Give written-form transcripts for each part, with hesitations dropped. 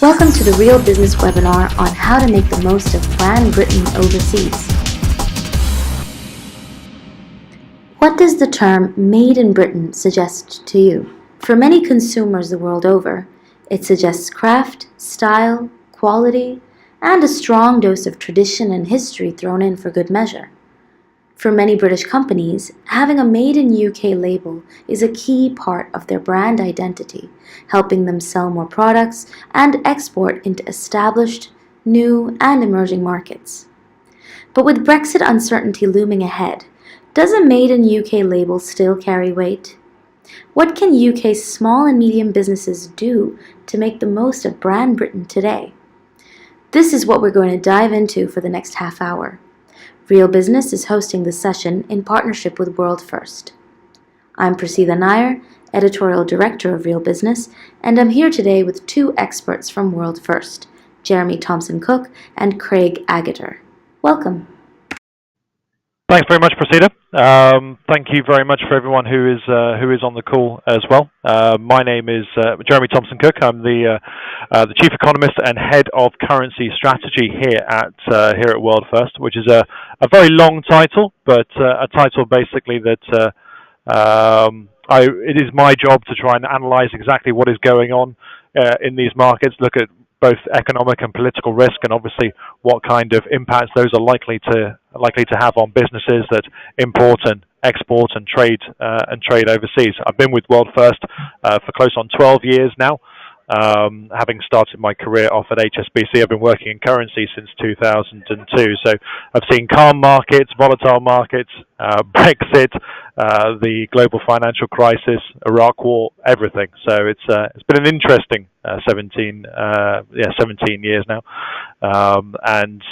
Welcome to the Real Business webinar on how to make the most of brand Britain overseas. What does the term Made in Britain suggest to you? For many consumers the world over, it suggests craft, style, quality, and a strong dose of tradition and history thrown in for good measure. For many British companies, having a Made in UK label is a key part of their brand identity, helping them sell more products and export into established, new, and emerging markets. But with Brexit uncertainty looming ahead, does a Made in UK label still carry weight? What can UK's small and medium businesses do to make the most of brand Britain today? This is what we're going to dive into for the next half hour. Real Business is hosting this session in partnership with WorldFirst. I'm Prasida Nair, Editorial Director of Real Business, and I'm here today with two experts from WorldFirst, Jeremy Thompson-Cook and Craig Agater. Welcome. Thanks very much, Prasida. Thank you very much for everyone who is on the call as well. My name is Jeremy Thompson-Cook. I'm the Chief Economist and Head of Currency Strategy here at WorldFirst, which is a very long title, but a title basically that it is my job to try and analyse exactly what is going on in these markets, look at both economic and political risk, and obviously what kind of impacts those are likely to have on businesses that import and export and trade overseas. I've been with WorldFirst for close on 12 years now. Having started my career off at HSBC, I've been working in currency since 2002. So I've seen calm markets, volatile markets, Brexit, the global financial crisis, Iraq War, everything. So it's been an interesting 17 years now, and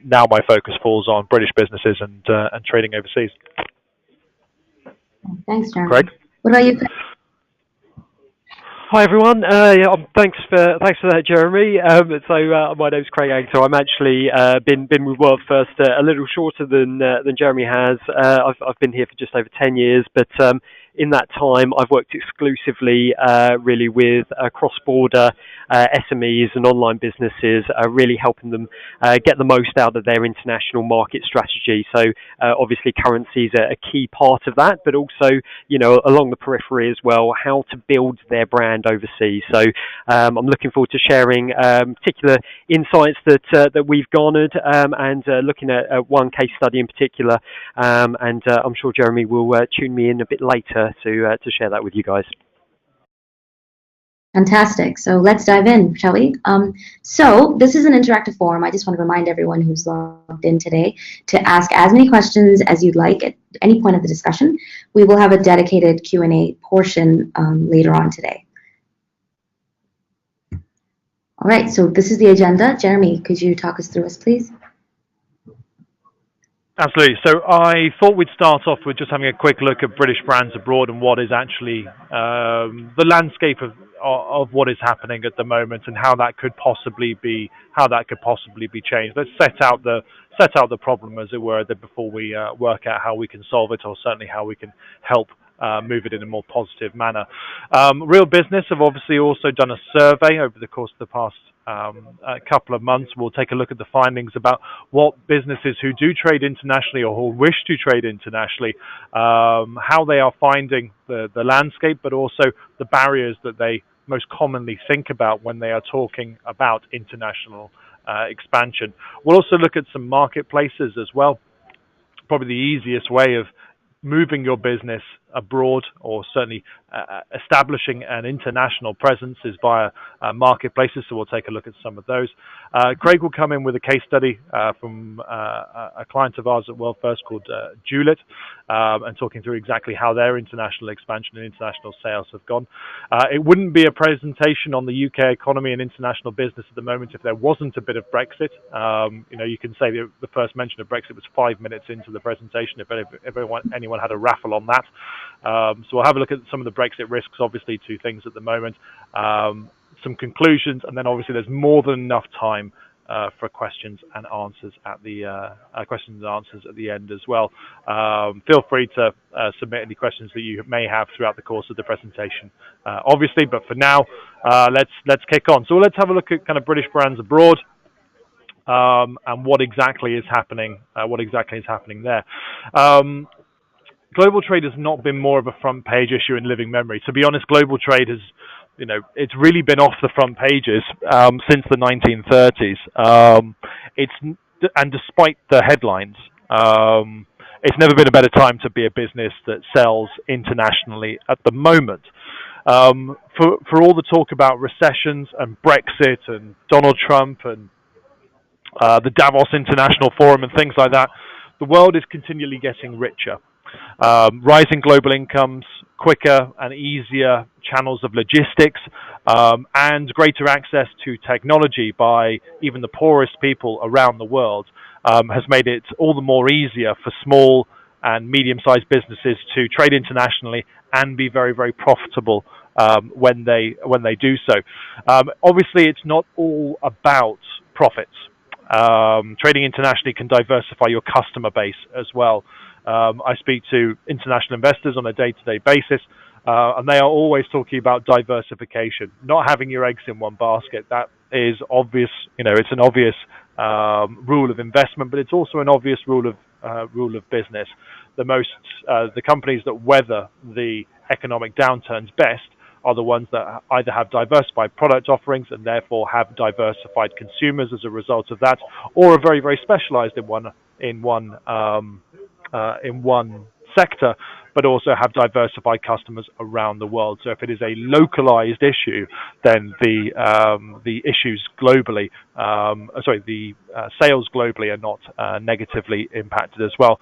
now my focus falls on British businesses and trading overseas. Thanks, Jeremy. Craig? What about you? Hi everyone. Thanks for that, Jeremy. My name's Craig Agater. I'm actually been with WorldFirst a little shorter than Jeremy has. I've been here for just over 10 years, but in that time I've worked exclusively really with cross-border SMEs and online businesses, really helping them get the most out of their international market strategy. So obviously currency is a key part of that, but also along the periphery as well, how to build their brand overseas. So I'm looking forward to sharing particular insights that we've garnered and looking at one case study in particular. And I'm sure Jeremy will tune me in a bit later to share that with you guys. Fantastic. So let's dive in, shall we? So this is an interactive forum. I just want to remind everyone who's logged in today to ask as many questions as you'd like at any point of the discussion. We will have a dedicated Q&A portion later on today. All right, so this is the agenda. Jeremy, could you talk us through us, please? Absolutely. So I thought we'd start off with just having a quick look at British brands abroad and what is actually the landscape of what is happening at the moment and how that could possibly be changed. Let's set out the problem, as it were, before we work out how we can solve it, or certainly how we can help move it in a more positive manner. Real Business have obviously also done a survey over the course of the past a couple of months. We'll take a look at the findings about what businesses who do trade internationally or who wish to trade internationally, how they are finding the landscape, but also the barriers that they most commonly think about when they are talking about international expansion. We'll also look at some marketplaces as well. Probably the easiest way of moving your business abroad, or certainly establishing an international presence, is via marketplaces, so we'll take a look at some of those. Craig will come in with a case study from a client of ours at WorldFirst called Juliet, and talking through exactly how their international expansion and international sales have gone. It wouldn't be a presentation on the UK economy and international business at the moment if there wasn't a bit of Brexit. You can say the first mention of Brexit was 5 minutes into the presentation, if anyone had a raffle on that. So we'll have a look at some of the Brexit risks, obviously, two things at the moment, some conclusions, and then obviously there's more than enough time for questions and answers at the end as well. Feel free to submit any questions that you may have throughout the course of the presentation, obviously. But for now, Let's kick on. So let's have a look at kind of British brands abroad. And what exactly is happening? What exactly is happening there? Global trade has not been more of a front page issue in living memory. To be honest, global trade has, it's really been off the front pages since the 1930s. And despite the headlines, it's never been a better time to be a business that sells internationally at the moment. For all the talk about recessions and Brexit and Donald Trump and the Davos International Forum and things like that, the world is continually getting richer. Rising global incomes, quicker and easier channels of logistics, and greater access to technology by even the poorest people around the world has made it all the more easier for small and medium-sized businesses to trade internationally and be very, very profitable when they do so. Obviously, it's not all about profits. Trading internationally can diversify your customer base as well. I speak to international investors on a day-to-day basis, and they are always talking about diversification, not having your eggs in one basket. That is obvious. It's an obvious rule of investment, but it's also an obvious rule of business. The companies that weather the economic downturns best are the ones that either have diversified product offerings and therefore have diversified consumers as a result of that, or are very, very specialized in one sector, but also have diversified customers around the world. So if it is a localized issue, then the issues globally, the sales globally are not negatively impacted as well.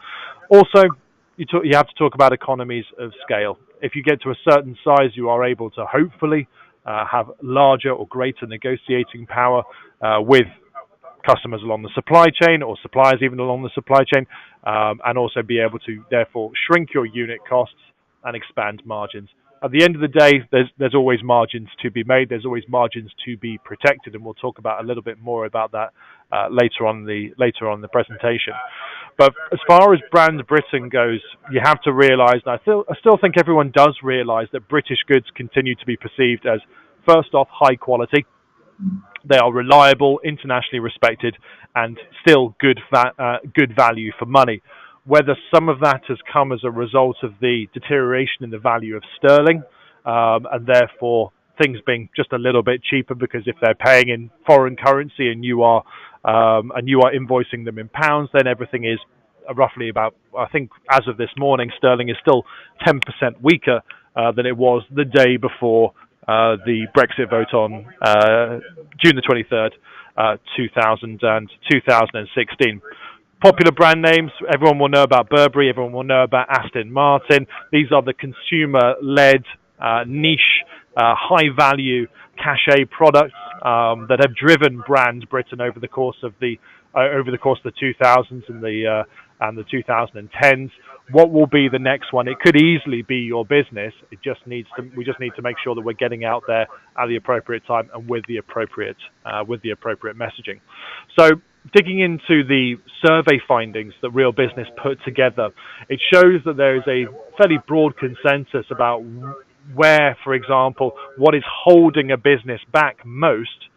Also, you have to talk about economies of scale. If you get to a certain size, you are able to hopefully have larger or greater negotiating power with customers along the supply chain or suppliers even along the supply chain, and also be able to therefore shrink your unit costs and expand margins. At the end of the day, there's always margins to be made. There's always margins to be protected, and we'll talk about a little bit more about that later on the presentation. But as far as brand Britain goes, you have to realise, and I still think everyone does realise, that British goods continue to be perceived as, first off, high quality. They are reliable, internationally respected, and still good value for money. Whether some of that has come as a result of the deterioration in the value of sterling, and therefore things being just a little bit cheaper, because if they're paying in foreign currency and you are invoicing them in pounds, then everything is roughly about, I think as of this morning, sterling is still 10% weaker than it was the day before the Brexit vote on June the 23rd, 2016. Popular brand names, everyone will know about Burberry, everyone will know about Aston Martin. These are the consumer-led, niche, high-value cachet products that have driven brand Britain over the course of the 2000s and the 2010s. What will be the next one? It could easily be your business. We just need to make sure that we're getting out there at the appropriate time and with the appropriate messaging. So, digging into the survey findings that Real Business put together, it shows that there is a fairly broad consensus about where, for example, what is holding a business back most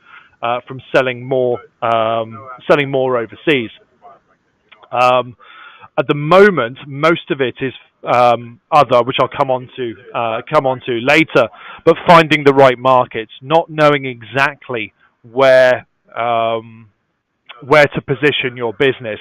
from selling more overseas. At the moment, most of it is other, which I'll come on to later. But finding the right markets, not knowing exactly where to position your business.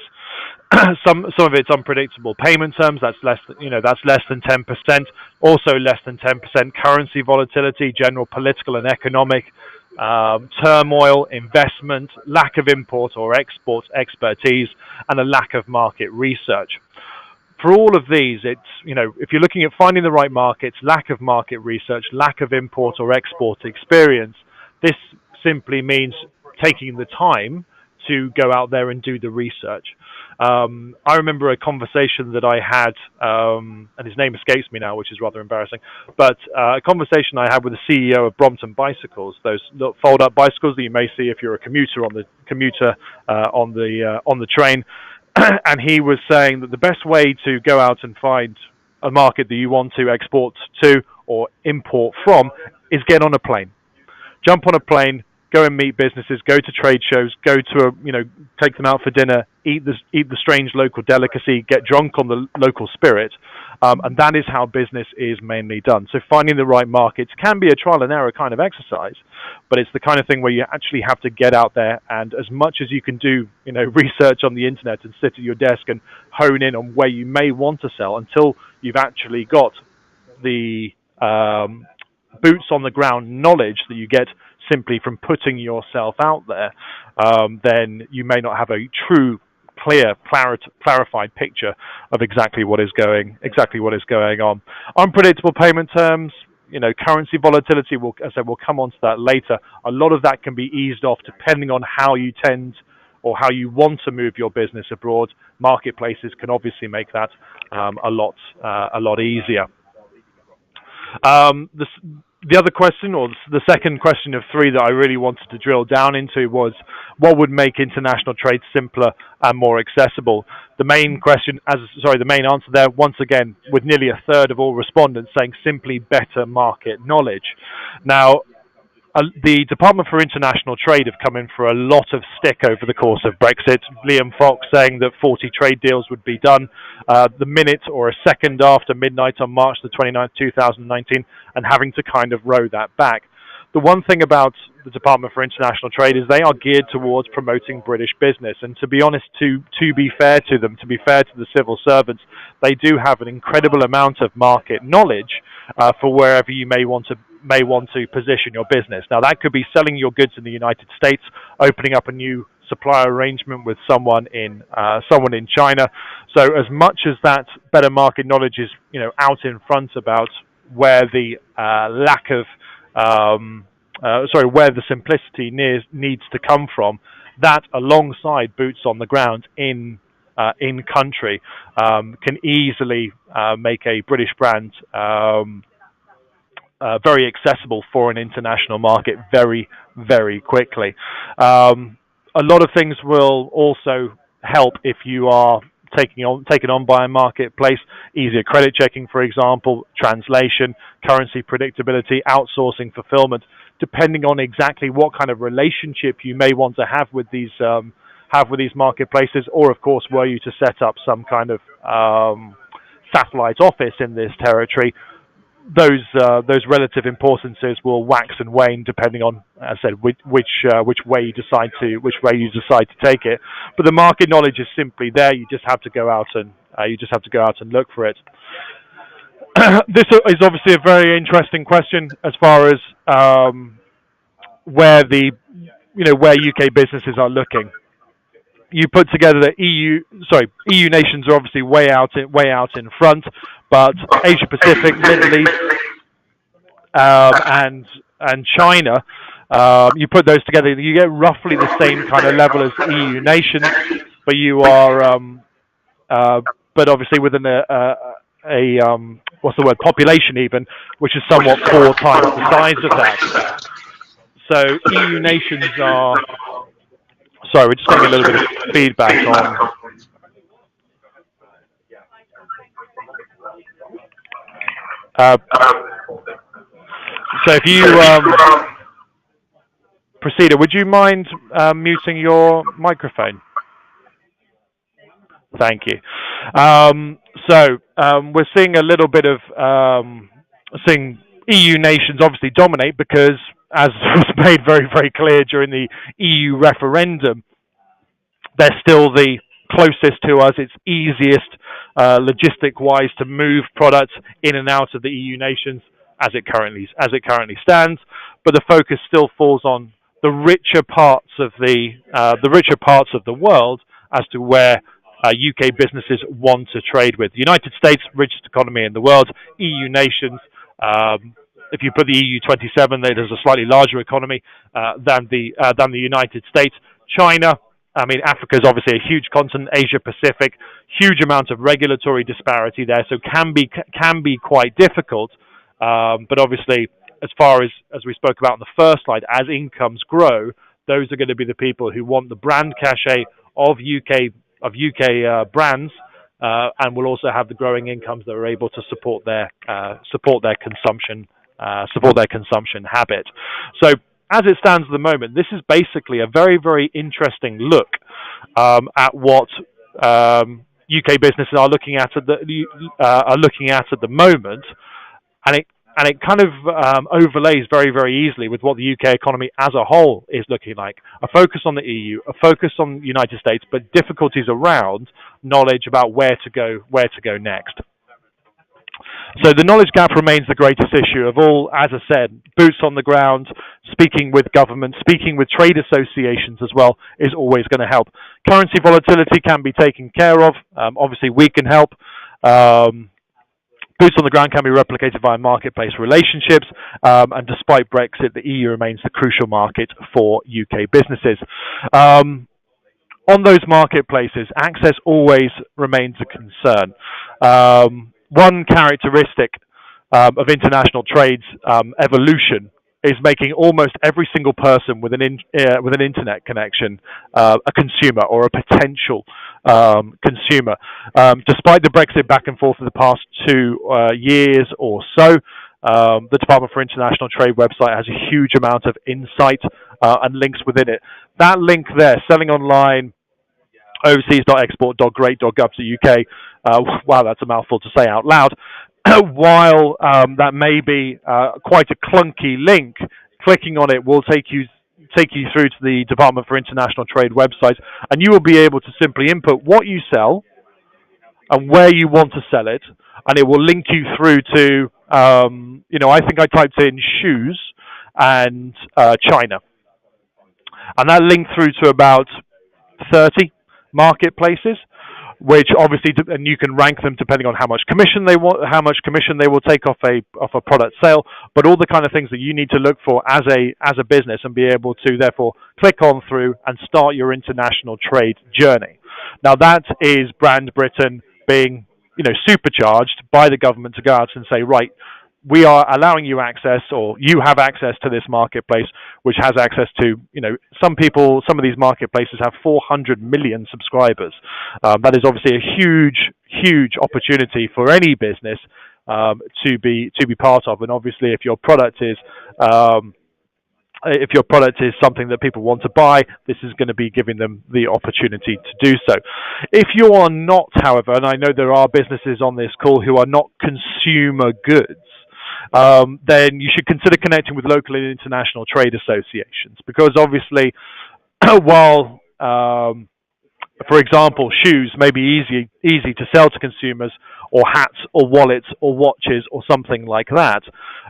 Some of it's unpredictable payment terms. That's less than 10%. Also less than 10% currency volatility, general political and economic turmoil, investment, lack of import or export expertise, and a lack of market research. For all of these, it's, if you're looking at finding the right markets, lack of market research, lack of import or export experience, this simply means taking the time to go out there and do the research. I remember a conversation that I had, and his name escapes me now, which is rather embarrassing, but a conversation I had with the CEO of Brompton Bicycles, those fold-up bicycles that you may see if you're a commuter on the train. And he was saying that the best way to go out and find a market that you want to export to or import from is get on a plane. jump on a plane, go and meet businesses, go to trade shows, go to take them out for dinner, eat the strange local delicacy, get drunk on the local spirit, and that is how business is mainly done. So finding the right markets can be a trial and error kind of exercise, but it's the kind of thing where you actually have to get out there, and as much as you can do, research on the internet and sit at your desk and hone in on where you may want to sell, until you've actually got the boots on the ground knowledge that you get simply from putting yourself out there, then you may not have a true, clarified picture of exactly what is going on. Unpredictable payment terms, currency volatility. As I said, we'll come on to that later. A lot of that can be eased off depending on how you tend or how you want to move your business abroad. Marketplaces can obviously make that a lot easier. The other question, or the second question of three that I really wanted to drill down into, was what would make international trade simpler and more accessible? The main answer there, once again, with nearly a third of all respondents saying simply better market knowledge. Now, the Department for International Trade have come in for a lot of stick over the course of Brexit. Liam Fox saying that 40 trade deals would be done the minute or a second after midnight on March the 29th, 2019, and having to kind of row that back. The one thing about the Department for International Trade is they are geared towards promoting British business. And to be honest, to be fair to them, to be fair to the civil servants, they do have an incredible amount of market knowledge for wherever you may want to position your business. Now, that could be selling your goods in the United States, opening up a new supplier arrangement with someone in China. So as much as that better market knowledge is out in front about where the where the simplicity needs to come from, that alongside boots on the ground in country can easily make a British brand very accessible for an international market very, very quickly. A lot of things will also help if you are taken on by a marketplace. Easier credit checking, for example, translation, currency predictability, outsourcing, fulfillment, depending on exactly what kind of relationship you may want to have with these marketplaces, or of course were you to set up some kind of satellite office in this territory. Those relative importances will wax and wane depending on, as I said, which way you decide to take it. But the market knowledge is simply there. You just have to go out and look for it. This is obviously a very interesting question as far as where UK businesses are looking. You put together the EU nations are obviously way out in front, but Asia Pacific, Middle East, and China, you put those together, you get roughly the same kind of level as EU nations, but you are, but obviously within a population even, which is somewhat 4 times the size of that. So EU nations are. Sorry, we're just getting a little bit of feedback on. So if you, Proceda, would you mind muting your microphone? Thank you. We're seeing a little bit of seeing EU nations obviously dominate because, as was made very, very clear during the EU referendum, they're still the closest to us. It's easiest logistic-wise to move products in and out of the EU nations as it currently stands. But the focus still falls on the richer parts of the world as to where UK businesses want to trade with. The United States, richest economy in the world. EU nations. If you put the EU 27, there's a slightly larger economy than the United States. China, Africa is obviously a huge continent. Asia Pacific, huge amount of regulatory disparity there, so can be quite difficult. But obviously, as far as we spoke about in the first slide, as incomes grow, those are going to be the people who want the brand cachet of UK brands, and will also have the growing incomes that are able to support their consumption habit. So as it stands at the moment, this is basically a very, very interesting look at what UK businesses are looking at the moment, and it kind of overlays very, very easily with what the UK economy as a whole is looking like. A focus on the EU, a focus on the United States, but difficulties around knowledge about where to go next. So the knowledge gap remains the greatest issue of all. As I said, boots on the ground, speaking with government, speaking with trade associations as well is always going to help. Currency volatility can be taken care of. Obviously, we can help. Boots on the ground can be replicated via marketplace relationships, and despite Brexit, the EU remains the crucial market for UK businesses. On those marketplaces, access always remains a concern. One characteristic of international trade's evolution is making almost every single person with an internet connection a consumer or a potential consumer. Despite the Brexit back and forth of the past 2 years or so, the Department for International Trade website has a huge amount of insight and links within it. That link there, selling online, overseas.export.great.gov.uk. Wow, that's a mouthful to say out loud. While that may be quite a clunky link, clicking on it will take you through to the Department for International Trade website, and you will be able to simply input what you sell and where you want to sell it, and it will link you through to, I think I typed in shoes and China, and that linked through to about 30 marketplaces, which obviously, and you can rank them depending on how much commission they will take off a product sale, but all the kind of things that you need to look for as a business and be able to therefore click on through and start your international trade journey. Now that is Brand Britain being supercharged by the government to go out and say, right, we are allowing you access, or you have access to this marketplace, which has access to, some of these marketplaces have 400 million subscribers. That is obviously a huge, huge opportunity for any business to be part of. And obviously, if your product is something that people want to buy, this is going to be giving them the opportunity to do so. If you are not, however, and I know there are businesses on this call who are not consumer goods, then you should consider connecting with local and international trade associations, because obviously, while, for example, shoes may be easy to sell to consumers, or hats, or wallets, or watches, or something like that.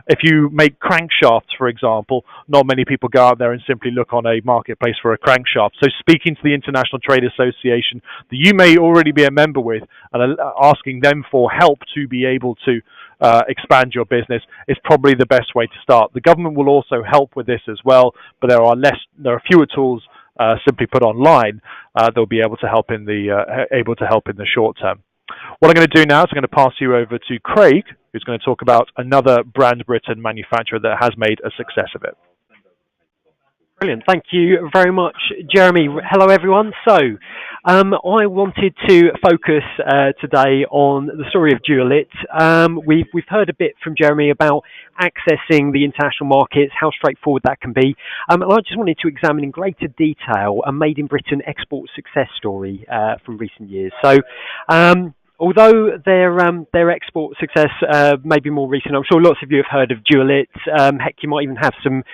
If you make crankshafts, for example, not many people go out there and simply look on a marketplace for a crankshaft. So speaking to the International Trade Association that you may already be a member with, and asking them for help to be able to expand your business is probably the best way to start. The government will also help with this as well, but there are fewer tools simply put online that will be able to help in the short term. What I'm going to do now is I'm going to pass you over to Craig, who's going to talk about another Brand Britain manufacturer that has made a success of it. Brilliant. Thank you very much, Jeremy. Hello, everyone. So, I wanted to focus today on the story of Dualit. We've heard a bit from Jeremy about accessing the international markets, how straightforward that can be. And I just wanted to examine in greater detail a Made in Britain export success story from recent years. So, although their export success may be more recent, I'm sure lots of you have heard of Dualit. Heck, you might even have some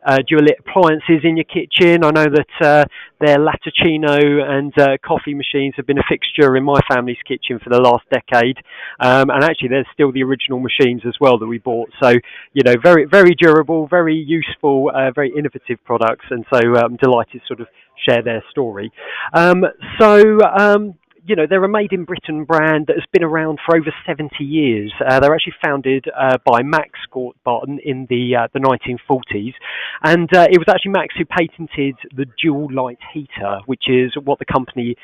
Dualit appliances in your kitchen. I know that their Latticino and coffee machines have been a fixture in my family's kitchen for the last decade. And actually, there's still the original machines as well that we bought. So, very, very durable, very useful, very innovative products. And so I'm delighted to sort of share their story. They're a Made in Britain brand that has been around for over 70 years. They're actually founded by Max Barton in the 1940s. And it was actually Max who patented the dual light heater, which is what the company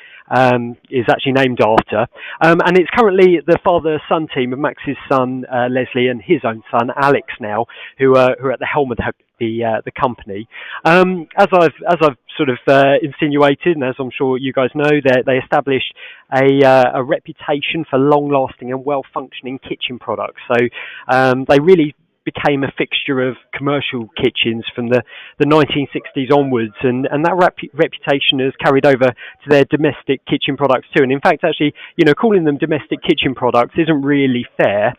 is actually named after. And it's currently the father-son team of Max's son, Leslie, and his own son, Alex, now, who are at the helm of the company. As I've sort of insinuated, and as I'm sure you guys know, they established a reputation for long-lasting and well-functioning kitchen products. So they really became a fixture of commercial kitchens from the 1960s onwards, and that reputation has carried over to their domestic kitchen products too. And in fact, actually, calling them domestic kitchen products isn't really fair,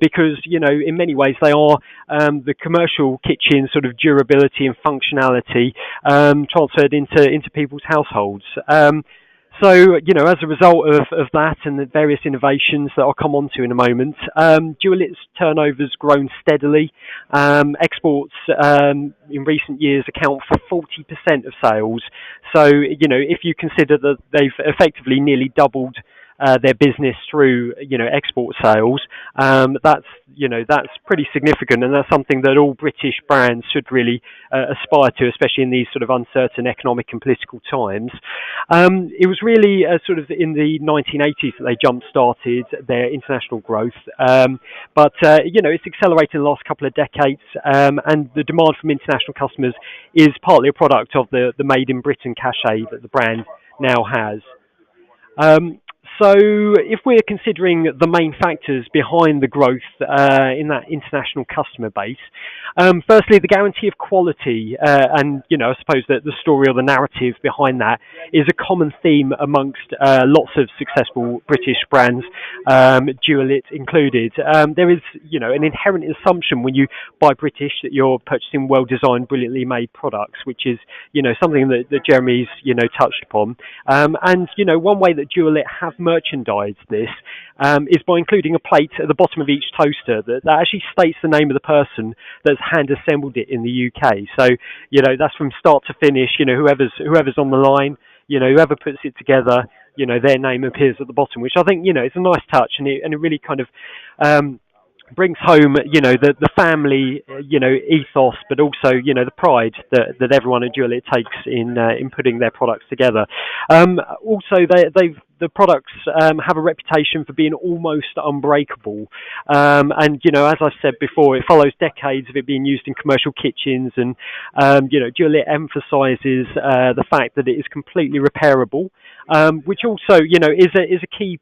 because, in many ways they are the commercial kitchen sort of durability and functionality transferred into people's households. So, as a result of that and the various innovations that I'll come on to in a moment, Dualit's turnover's grown steadily. Exports in recent years account for 40% of sales. So, if you consider that they've effectively nearly doubled their business through, export sales, that's pretty significant, and that's something that all British brands should really aspire to, especially in these sort of uncertain economic and political times. It was really sort of in the 1980s that they jump-started their international growth, but it's accelerated in the last couple of decades, and the demand from international customers is partly a product of the Made in Britain cachet that the brand now has. So if we're considering the main factors behind the growth in that international customer base, firstly, the guarantee of quality, and, I suppose that the story or the narrative behind that is a common theme amongst lots of successful British brands, Dualit included. There is, an inherent assumption when you buy British that you're purchasing well-designed, brilliantly made products, which is, something that Jeremy's, touched upon. And, one way that Dualit have merchandise this is by including a plate at the bottom of each toaster that actually states the name of the person that's hand assembled it in the UK. So that's from start to finish. Whoever's on the line, whoever puts it together, their name appears at the bottom, which I think it's a nice touch, and it really kind of brings home, the family, ethos, but also, the pride that everyone at Dualit takes in putting their products together. Also, the products have a reputation for being almost unbreakable, and as I said before, it follows decades of it being used in commercial kitchens, and Dualit emphasises the fact that it is completely repairable. Which also, is a key,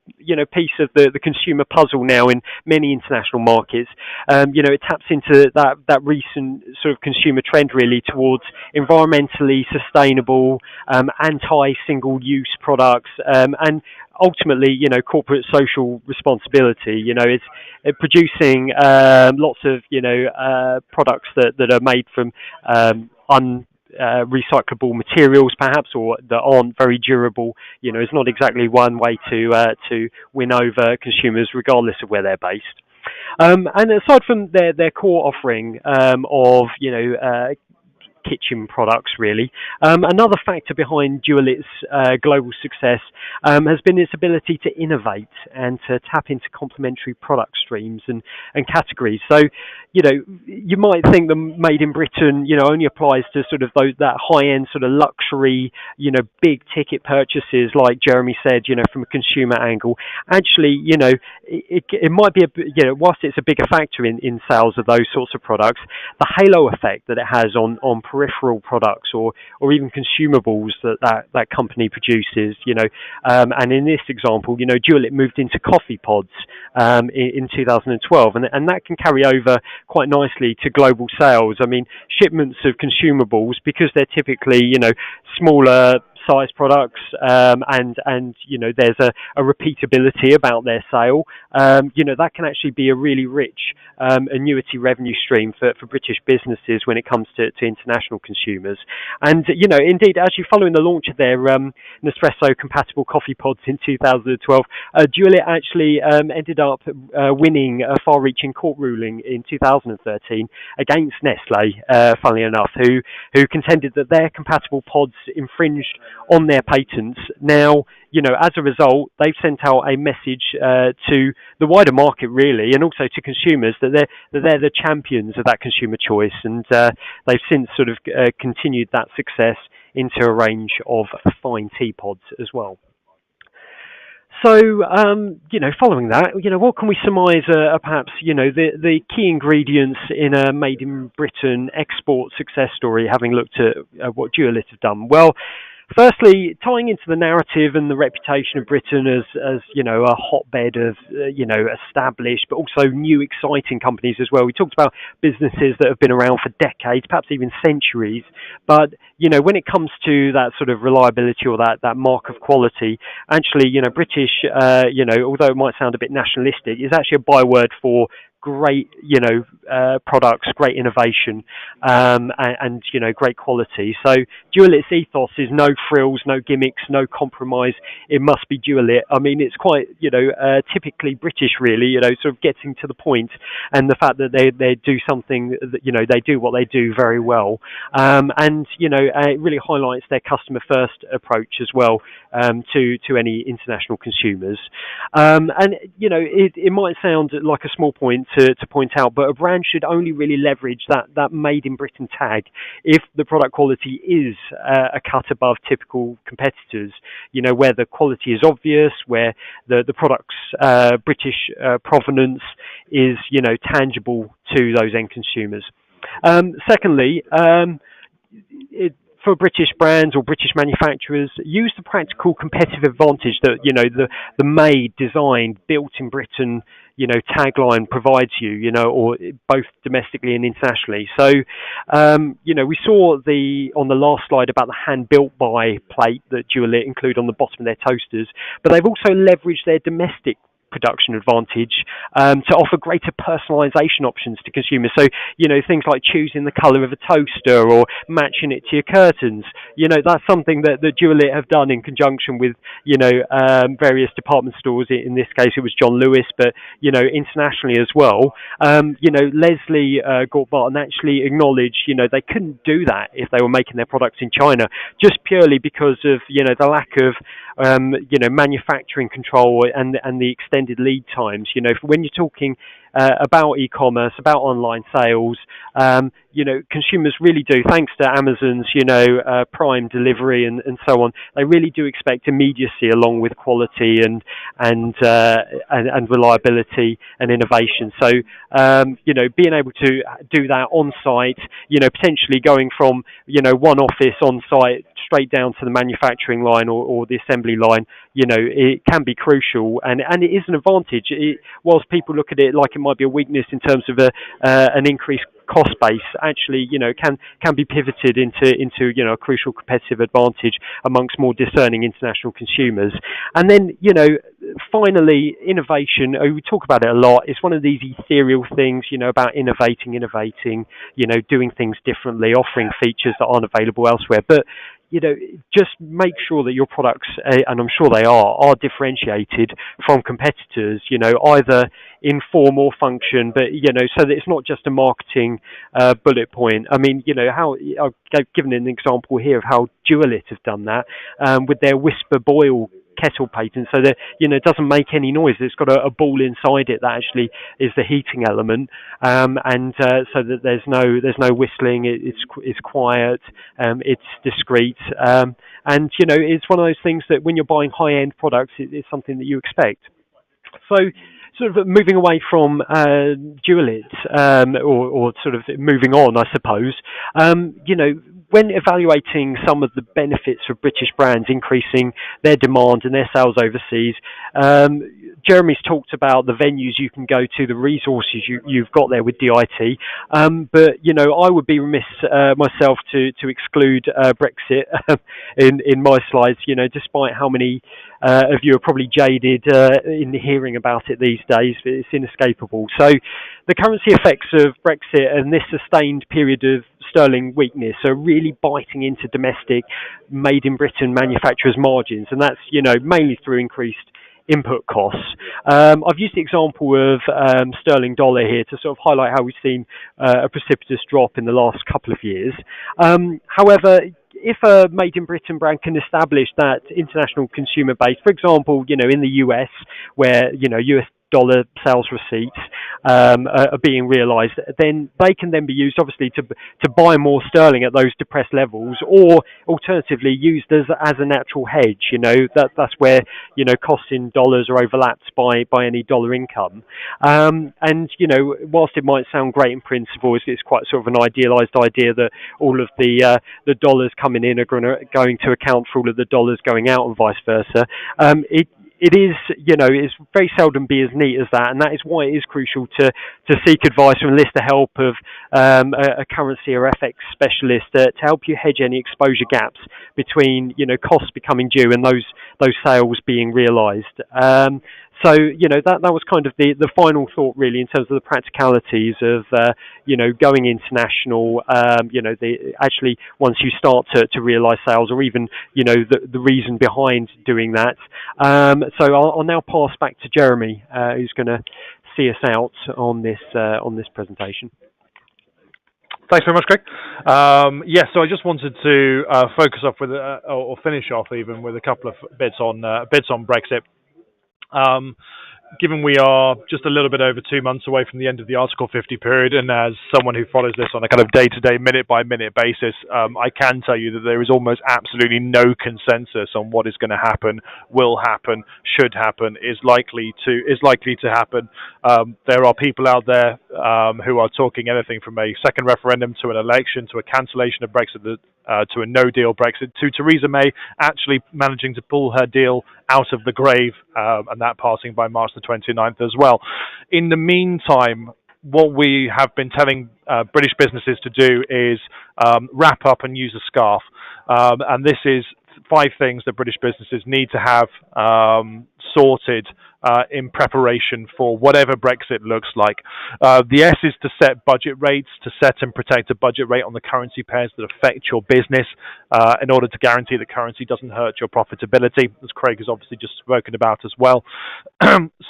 piece of the consumer puzzle now in many international markets. It taps into that recent sort of consumer trend really towards environmentally sustainable, anti-single-use products, and ultimately, corporate social responsibility. It's producing lots of, products that are made from recyclable materials perhaps, or that aren't very durable, is not exactly one way to win over consumers regardless of where they're based. And aside from their core offering of kitchen products really, another factor behind Dualit's global success has been its ability to innovate and to tap into complementary product streams and categories. So you might think the Made in Britain only applies to sort of that high-end sort of luxury big ticket purchases, like Jeremy said, from a consumer angle. Actually, it might be whilst it's a bigger factor in sales of those sorts of products, the halo effect that it has on peripheral products or even consumables that company produces, and in this example, Dualit moved into coffee pods in 2012, and that can carry over quite nicely to global sales. I mean, shipments of consumables, because they're typically smaller size products, and there's a repeatability about their sale, that can actually be a really rich annuity revenue stream for British businesses when it comes to international consumers. And indeed, actually following the launch of their Nespresso compatible coffee pods in 2012, Dualit actually ended up winning a far-reaching court ruling in 2013 against Nestle, funnily enough, who contended that their compatible pods infringed on their patents. Now, as a result, they've sent out a message to the wider market, really, and also to consumers that they're the champions of that consumer choice, and they've since sort of continued that success into a range of fine teapods as well. So, following that, what can we surmise perhaps, the key ingredients in a Made in Britain export success story, having looked at what Dualit have done? Well, Firstly, tying into the narrative and the reputation of Britain as a hotbed of established but also new exciting companies as well. We talked about businesses that have been around for decades, perhaps even centuries, but when it comes to that sort of reliability or that mark of quality, actually, British, although it might sound a bit nationalistic, is actually a byword for great, products, great innovation, and great quality. So Dualit's ethos is no frills, no gimmicks, no compromise. It must be Dualit. I mean, it's quite, typically British, really, sort of getting to the point, and the fact that they do something that, they do what they do very well. It really highlights their customer first approach as well, to any international consumers. It might sound like a small point to point out, but a brand should only really leverage that made in Britain tag if the product quality is a cut above typical competitors, where the quality is obvious, where the product's British provenance is, tangible to those end consumers. Secondly, for British brands or British manufacturers, use the practical competitive advantage that the made, designed, built in Britain tagline provides you, or both domestically and internationally. So we saw on the last slide about the hand built by plate that Dualit include on the bottom of their toasters, but they've also leveraged their domestic production advantage to offer greater personalisation options to consumers. So, things like choosing the colour of a toaster or matching it to your curtains. That's something that Dualit have done in conjunction with, various department stores. In this case, it was John Lewis, but, internationally as well. Leslie Gort-Barton actually acknowledged, they couldn't do that if they were making their products in China, just purely because of, the lack of, manufacturing control and the extended lead times. When you're talking about e-commerce, about online sales, consumers really do, thanks to Amazon's, Prime delivery and so on, they really do expect immediacy along with quality and reliability and innovation. So, being able to do that on site, potentially going from, one office on site straight down to the manufacturing line or the assembly line, it can be crucial, and it is an advantage. Whilst people look at it like it might be a weakness in terms of an increased cost base, actually, can be pivoted into a crucial competitive advantage amongst more discerning international consumers. And then, finally, innovation. We talk about it a lot. It's one of these ethereal things, about innovating, doing things differently, offering features that aren't available elsewhere. But just make sure that your products, and I'm sure they are differentiated from competitors, either in form or function, but, so that it's not just a marketing bullet point. I mean, how I've given an example here of how Dualit have done that with their Whisper Boil kettle patent, so that it doesn't make any noise. It's got a ball inside it that actually is the heating element, and so that there's no whistling. It's quiet, it's discreet, and it's one of those things that when you're buying high-end products, it's something that you expect. So, sort of moving away from Dualit, or sort of moving on, I suppose, when evaluating some of the benefits of British brands increasing their demand and their sales overseas, Jeremy's talked about the venues you can go to, the resources you've got there with DIT, but I would be remiss myself to exclude Brexit in my slides. Despite how many of you are probably jaded in hearing about it these days, it's inescapable. So the currency effects of Brexit and this sustained period of sterling weakness are really biting into domestic made in Britain manufacturers' margins, and that's mainly through increased input costs. I've used the example of sterling dollar here to sort of highlight how we've seen a precipitous drop in the last couple of years. However, if a made in Britain brand can establish that international consumer base, for example, in the US, where US dollar sales receipts are being realised, then they can then be used obviously to buy more sterling at those depressed levels, or alternatively used as a natural hedge. That's where costs in dollars are overlapped by any dollar income. And whilst it might sound great in principle, it's quite sort of an idealised idea that all of the dollars coming in are going to account for all of the dollars going out and vice versa. It is, it's very seldom be as neat as that, and that is why it is crucial to seek advice or enlist the help of a currency or FX specialist to help you hedge any exposure gaps between, costs becoming due and those sales being realised. So, that was kind of the final thought, really, in terms of the practicalities of, going international, actually once you start to realise sales, or even, the reason behind doing that. So I'll now pass back to Jeremy, who's going to see us out on this presentation. Thanks very much, Craig. So I just wanted to focus off with, or finish off even with a couple of bits on Brexit. Given we are just a little bit over 2 months away from the end of the Article 50 period, and as someone who follows this on a kind of day-to-day, minute-by-minute basis, I can tell you that there is almost absolutely no consensus on what is going to happen, will happen, should happen, is likely to happen. There are people out there who are talking anything from a second referendum to an election to a cancellation of Brexit to a no-deal Brexit, to Theresa May actually managing to pull her deal out of the grave, and that passing by March the 29th as well. In the meantime, what we have been telling British businesses to do is wrap up and use a scarf. And this is 5 things that British businesses need to have sorted in preparation for whatever Brexit looks like. The S is to set budget rates, to set and protect a budget rate on the currency pairs that affect your business in order to guarantee that currency doesn't hurt your profitability, as Craig has obviously just spoken about as well.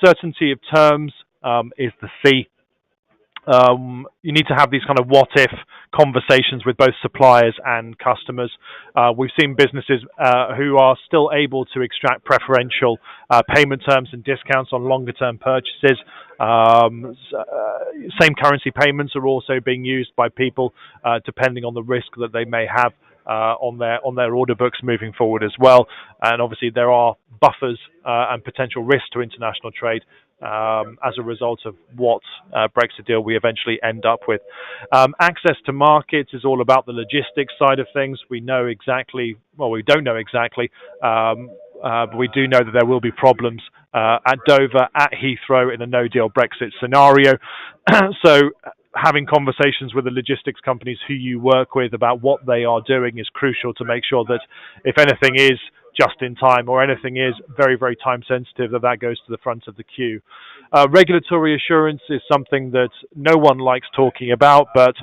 Certainty of terms is the C. You need to have these kind of what-if conversations with both suppliers and customers. We've seen businesses who are still able to extract preferential payment terms and discounts on longer-term purchases. Same currency payments are also being used by people depending on the risk that they may have on their order books moving forward as well. And obviously there are buffers and potential risks to international trade as a result of what Brexit deal we eventually end up with. Access to markets is all about the logistics side of things. We know exactly, well, we don't know exactly, but we do know that there will be problems at Dover, at Heathrow in a no-deal Brexit scenario. So having conversations with the logistics companies who you work with about what they are doing is crucial to make sure that if anything is just in time or anything is very, very time sensitive, that goes to the front of the queue. Regulatory assurance is something that no one likes talking about, but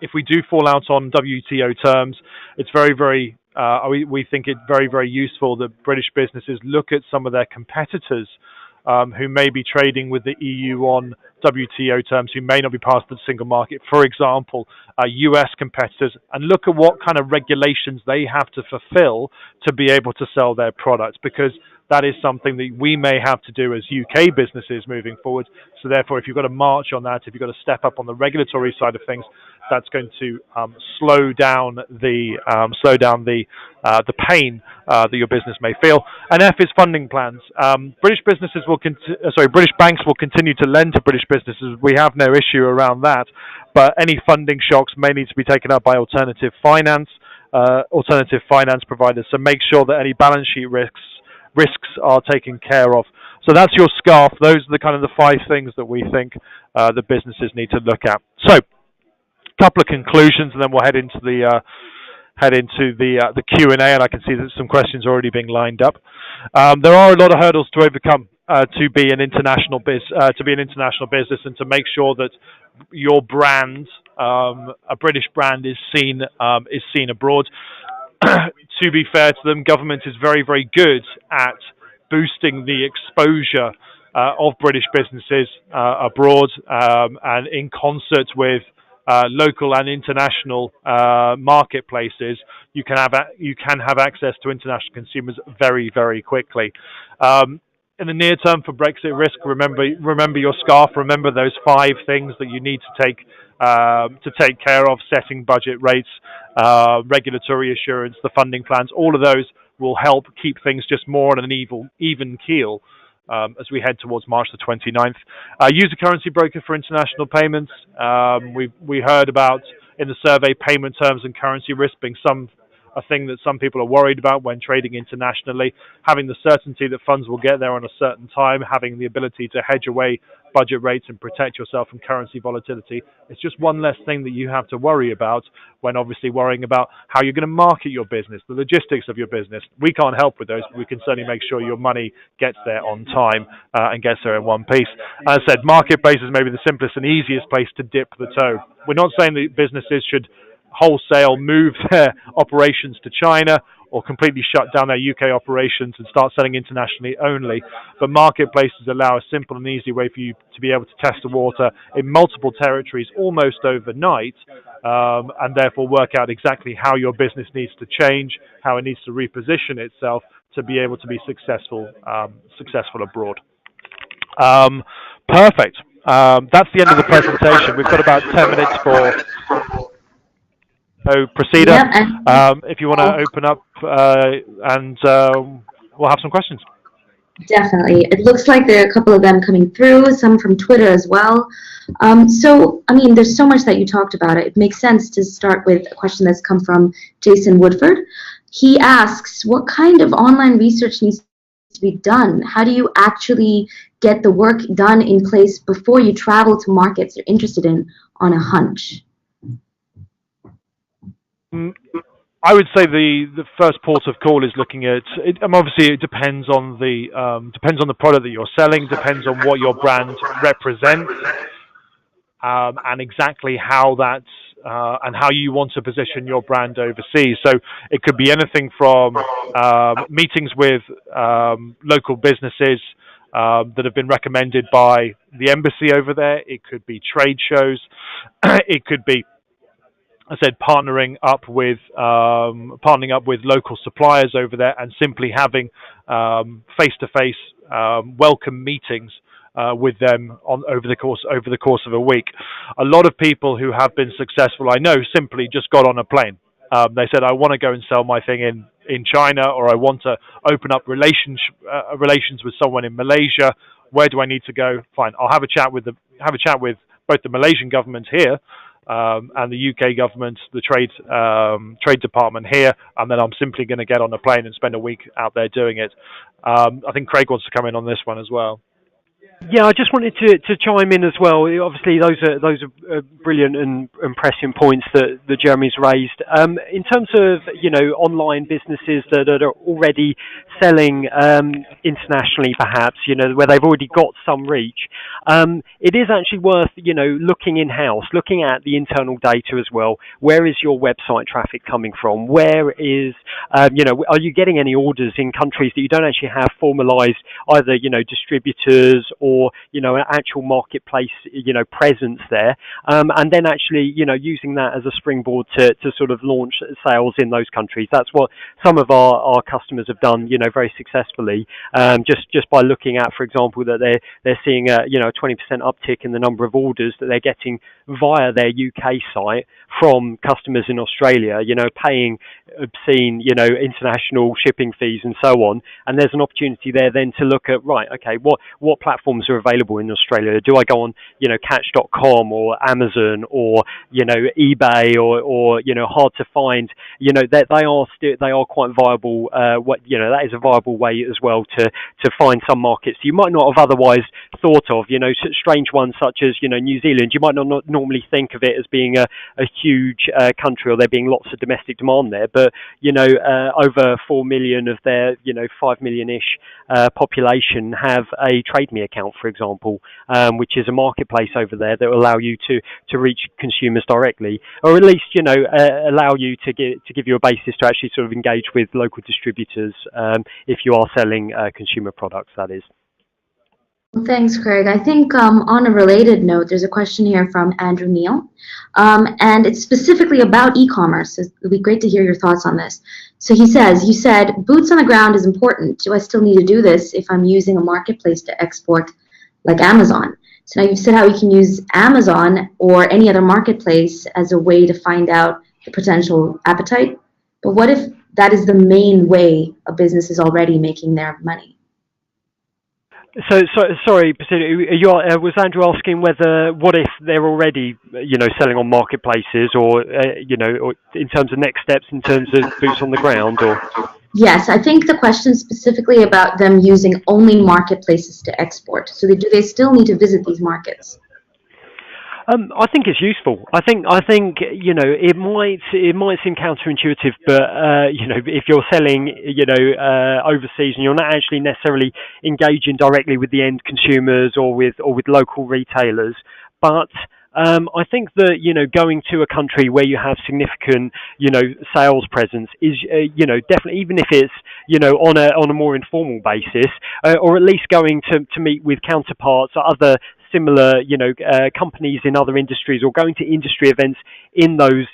if we do fall out on WTO terms, it's very, very we think it very, very useful that British businesses look at some of their competitors who may be trading with the EU on WTO terms, who may not be part of the single market, for example, US competitors, and look at what kind of regulations they have to fulfill to be able to sell their products, because that is something that we may have to do as UK businesses moving forward. So therefore, if you've got to march on that, if you've got to step up on the regulatory side of things, that's going to slow down the pain that your business may feel. And F is funding plans. British banks will continue to lend to British businesses. We have no issue around that. But any funding shocks may need to be taken up by alternative finance providers. So make sure that any balance sheet risks are taken care of. So that's your scarf. Those are the kind of the 5 things that we think the businesses need to look at. So, a couple of conclusions, and then we'll head into the Q&A. And I can see that some questions are already being lined up. There are a lot of hurdles to overcome to be an international business, and to make sure that your brand, a British brand, is seen abroad. To be fair to them, government is very, very good at boosting the exposure of British businesses abroad, and in concert with local and international marketplaces, you can have access to international consumers very, very quickly. in the near term for Brexit risk, remember your scarf. Remember those 5 things that you need to take care of: setting budget rates, regulatory assurance, the funding plans. All of those will help keep things just more on an even keel as we head towards March the 29th. Use a currency broker for international payments. We heard about in the survey payment terms and currency risk being a thing that some people are worried about when trading internationally. Having the certainty that funds will get there on a certain time, having the ability to hedge away budget rates and protect yourself from currency volatility, it's just one less thing that you have to worry about when obviously worrying about how you're going to market your business, the logistics of your business. We can't help with those, but we can certainly make sure your money gets there on time and gets there in one piece. As I said, marketplace is maybe the simplest and easiest place to dip the toe. We're not saying that businesses should wholesale move their operations to China or completely shut down their UK operations and start selling internationally only. But marketplaces allow a simple and easy way for you to be able to test the water in multiple territories almost overnight, and therefore work out exactly how your business needs to change, how it needs to reposition itself to be able to be successful abroad. Perfect. That's the end of the presentation. We've got about 10 minutes for Procedure. If you want to open up and we'll have some questions. Definitely. It looks like there are a couple of them coming through, some from Twitter as well. So, I mean, there's so much that you talked about. It makes sense to start with a question that's come from Jason Woodford. He asks, what kind of online research needs to be done? How do you actually get the work done in place before you travel to markets you're interested in on a hunch? I would say the first port of call is looking at it. Obviously, it depends on the product that you're selling, depends on what your brand represents, and exactly how that and how you want to position your brand overseas. So it could be anything from meetings with local businesses that have been recommended by the embassy over there. It could be trade shows. It could be, I said, partnering up with local suppliers over there and simply having face-to-face welcome meetings with them over the course of a week. A lot of people who have been successful, I know, simply just got on a plane. They said, I want to go and sell my thing in China, or I want to open up relations with someone in Malaysia. Where do I need to go? Fine, I'll have a chat with both the Malaysian government here and the UK government, the trade department here, and then I'm simply going to get on a plane and spend a week out there doing it. I think Craig wants to come in on this one as well. Yeah, I just wanted to chime in as well. Obviously, those are brilliant and prescient points that Jeremy's raised. In terms of online businesses that are already selling internationally, perhaps where they've already got some reach, it is actually worth looking in house, looking at the internal data as well. Where is your website traffic coming from? Where is are you getting any orders in countries that you don't actually have formalised either distributors or an actual marketplace presence there, and then actually using that as a springboard to sort of launch sales in those countries. That's what some of our customers have done very successfully, just by looking at, for example, that they're seeing a 20% uptick in the number of orders that they're getting via their UK site from customers in Australia, paying obscene international shipping fees and so on. And there's an opportunity there then to look at, right, okay, what platforms are available in Australia? Do I go on Catch.com or Amazon or eBay or hard to find? They are quite viable. That is a viable way as well to find some markets you might not have otherwise thought of. Strange ones such as New Zealand. You might not normally think of it as being a huge country or there being lots of domestic demand there, but over 4 million of their 5 million-ish population have a Trade Me account, for example, which is a marketplace over there that will allow you to reach consumers directly, or at least allow you to give you a basis to actually sort of engage with local distributors if you are selling consumer products, that is. Well, thanks, Craig. I think on a related note, there's a question here from Andrew Neal, and it's specifically about e-commerce. So it'd be great to hear your thoughts on this. So he says, you said boots on the ground is important. Do I still need to do this if I'm using a marketplace to export like Amazon? So now you've said how you can use Amazon or any other marketplace as a way to find out the potential appetite. But what if that is the main way a business is already making their money? Sorry, Priscilla, was Andrew asking whether, what if they're already, selling on marketplaces or, or in terms of next steps, in terms of boots on the ground, or? Yes, I think the question specifically about them using only marketplaces to export. So do they still need to visit these markets? I think it's useful. I think it might seem counterintuitive, but if you're selling overseas and you're not actually necessarily engaging directly with the end consumers or with local retailers, but I think that going to a country where you have significant sales presence is definitely, even if it's on a more informal basis, or at least going to meet with counterparts or other similar companies in other industries, or going to industry events in those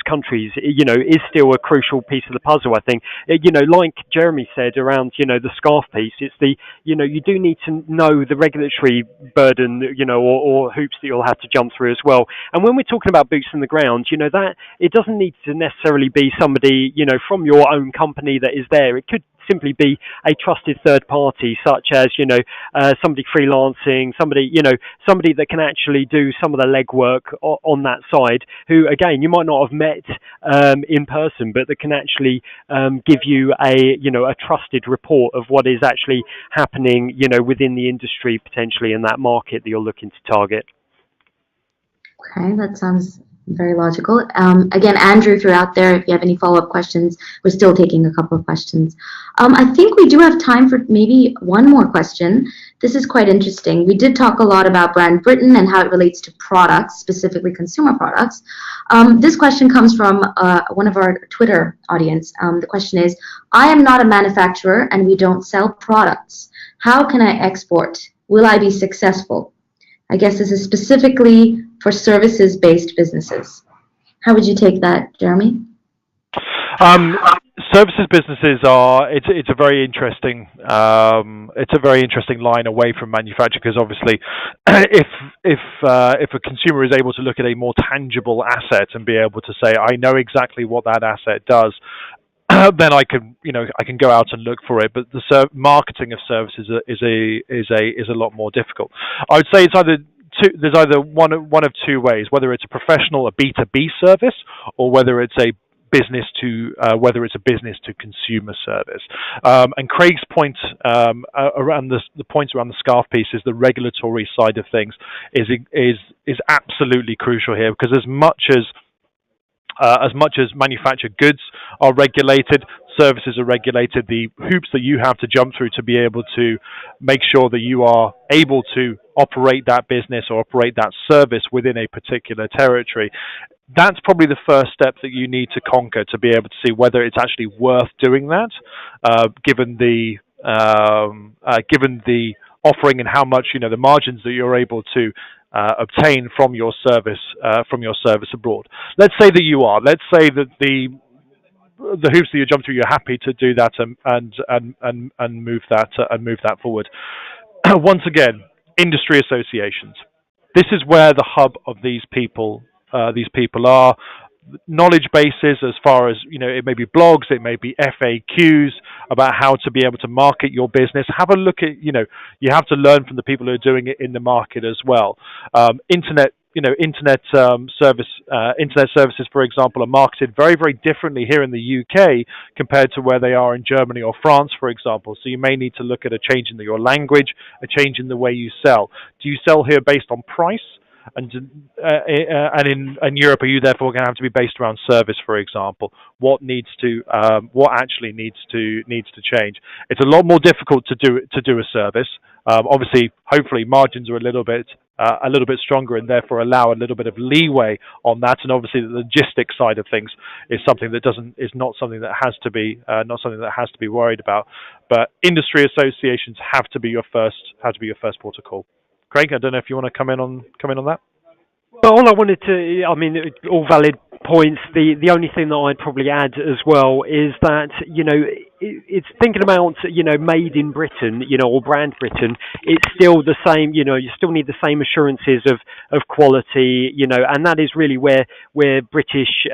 countries, is still a crucial piece of the puzzle. I think like Jeremy said around the scarf piece, it's the you do need to know the regulatory burden or hoops that you'll have to jump through as well. And when we're talking about boots on the ground, that it doesn't need to necessarily be somebody from your own company that is there. It could simply be a trusted third party, such as somebody freelancing, somebody that can actually do some of the legwork on that side, who again you might not have met in person, but that can actually give you a trusted report of what is actually happening within the industry, potentially in that market that you're looking to target. Okay, that sounds very logical. Again, Andrew, if you're out there, if you have any follow-up questions, we're still taking a couple of questions. I think we do have time for maybe one more question. This is quite interesting. We did talk a lot about brand Britain and how it relates to products, specifically consumer products. This question comes from one of our Twitter audience. The question is, I am not a manufacturer and we don't sell products. How can I export? Will I be successful? I guess this is specifically for services-based businesses. How would you take that, Jeremy? Services businesses are it's a very interesting line away from manufacture, because obviously if a consumer is able to look at a more tangible asset and be able to say, I know exactly what that asset does, then I can go out and look for it. But the marketing of services is a lot more difficult. I would say there's either one of two ways, whether it's a professional, a B2B service, or whether it's a business to consumer service. And Craig's point around the points around the scarf piece is the regulatory side of things is absolutely crucial here, because as much as manufactured goods are regulated, services are regulated. The hoops that you have to jump through to be able to make sure that you are able to operate that business or operate that service within a particular territory, that's probably the first step that you need to conquer to be able to see whether it's actually worth doing that, given the offering and how much the margins that you're able to obtain from your service abroad. Let's say that you are. Let's say that the hoops that you jump through, you're happy to do that and move that forward. Once again, industry associations. This is where the hub of these people are. Knowledge bases, as far as it may be blogs, it may be FAQs about how to be able to market your business. Have a look at you have to learn from the people who are doing it in the market as well. Internet services, for example, are marketed very, very differently here in the UK compared to where they are in Germany or France, for example. So you may need to look at a change in your language, a change in the way you sell. Do you sell here based on price? And in Europe, are you therefore going to have to be based around service, for example? What actually needs to change? It's a lot more difficult to do a service. Obviously, hopefully, margins are a little bit stronger and therefore allow a little bit of leeway on that. And obviously, the logistics side of things is something that not something that has to be worried about. But industry associations have to be your first port of call. Craig, I don't know if you want to come in on that. Well, all I wanted to, I mean, all valid points. The only thing that I'd probably add as well is that, it's thinking about, made in Britain, or brand Britain, it's still the same, you still need the same assurances of quality, and that is really where British,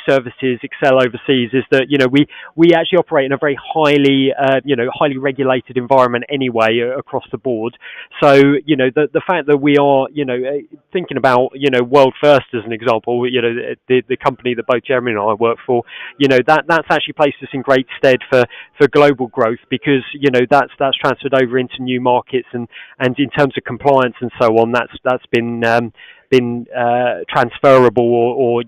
services excel overseas, is that, we actually operate in a very highly regulated environment anyway, across the board. So, the fact that we are, thinking about, WorldFirst as an example, the company that both Jeremy and I work for, that's actually placed us in great stead for global growth, because that's transferred over into new markets, and in terms of compliance and so on, that's been transferable, or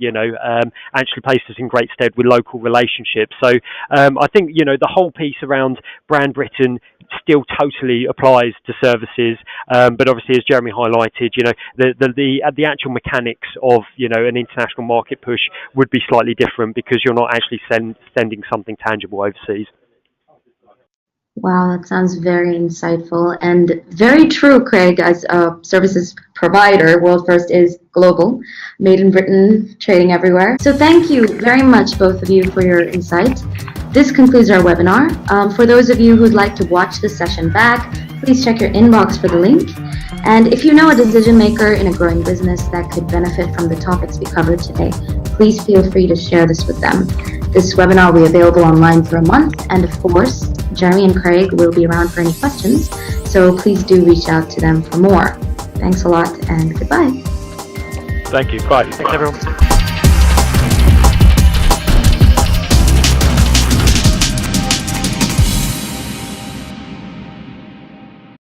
actually placed us in great stead with local relationships. So I think the whole piece around brand Britain still totally applies to services, but obviously, as Jeremy highlighted, the actual mechanics of an international market push would be slightly different, because you're not actually sending something tangible overseas. Wow, that sounds very insightful and very true, Craig. As a services provider, WorldFirst is global, made in Britain, trading everywhere. So thank you very much, both of you, for your insight. This concludes our webinar. For those of you who'd like to watch the session back, please check your inbox for the link. And if you know a decision maker in a growing business that could benefit from the topics we covered today, please feel free to share this with them. This webinar will be available online for a month, and of course, Jeremy and Craig will be around for any questions, so please do reach out to them for more. Thanks a lot, and goodbye. Thank you. Bye. Thanks, everyone.